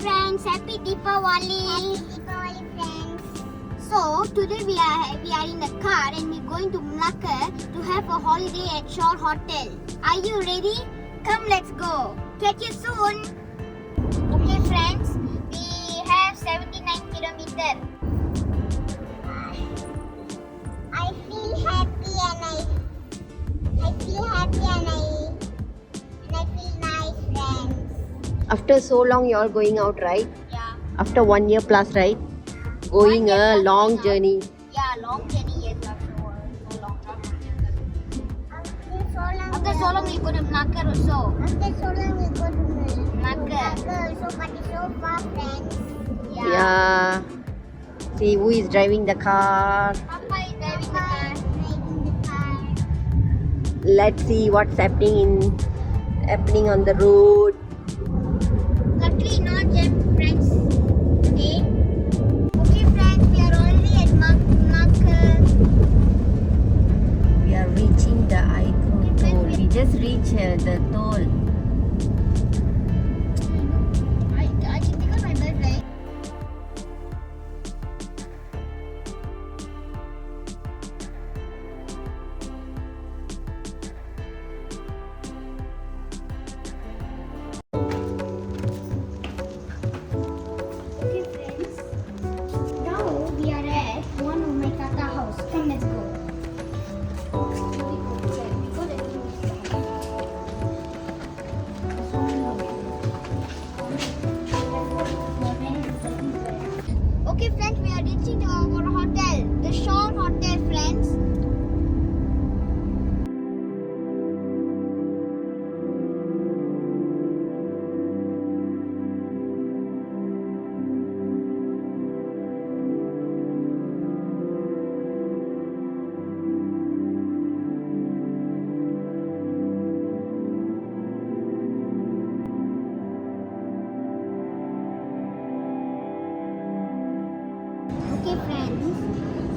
friends, happy Deepavali. Happy Deepavali friends. So today we are in the car and we're going to Malacca to have a holiday at Shore Hotel. Are you ready? Come, let's go. Catch you soon. Okay friends, we have 79 kilometers. I feel happy and I feel nice, friends. After so long you are going out, right? Yeah. After 1 year plus, right? Going a long journey. Yeah, long journey, yes, after so long. After so long we go to Malacca also. After so long we go to Malacca also, but it's so far, friends. Yeah. See who is driving the car. Papa is driving the car. Let's see what's happening on the road. Luckily not jam, friends. Okay friends, we are already at Malacca. We are reaching the Icon toll. We just reached the toll. I should take out my belt, right? Okay friends, now we are at one of my Tata house. Come, let's go. Okay friends, we are reaching to our hotel, the Shore Hotel, friends. Okay friends,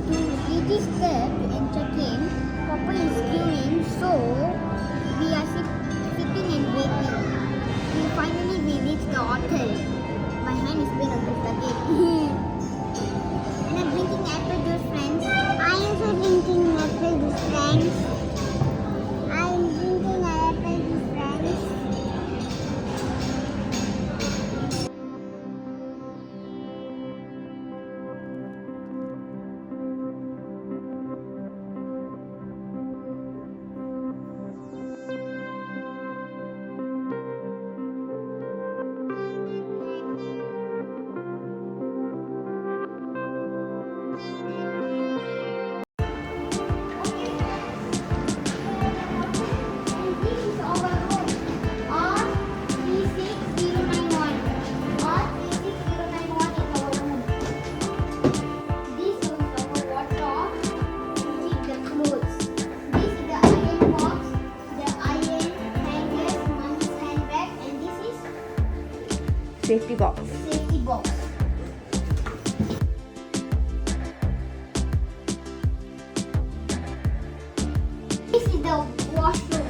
to register to enter in, Papa is queuing, so we are sitting and waiting. Finally we reached the hotel. My hand is been on this luggage. And I'm drinking apple juice, friends. I also drinking apple juice, friends. I'm drinking apple juice, friends. Safety box. Safety box. This is the washroom.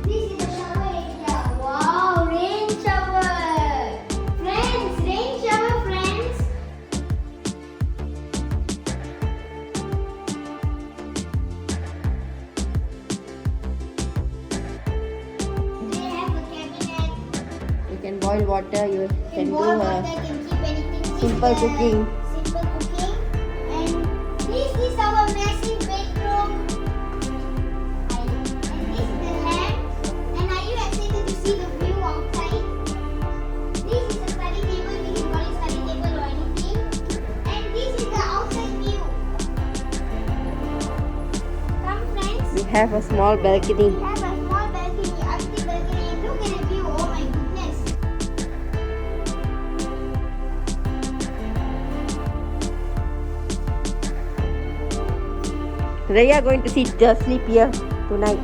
This is the shower area. Wow, rain shower. Friends, rain shower, friends. They have a cabinet. You can boil water. You can do Water can keep anything. simple cooking. Simple cooking. And this is our massive bedroom. And this is the lamp. And are you excited to see the view outside? This is a study table. We can call it study table or anything. And this is the outside view. Come friends. We have a small balcony. We have a small balcony, ugly balcony. Look at the view. Oh my goodness. Raya going to sleep here tonight.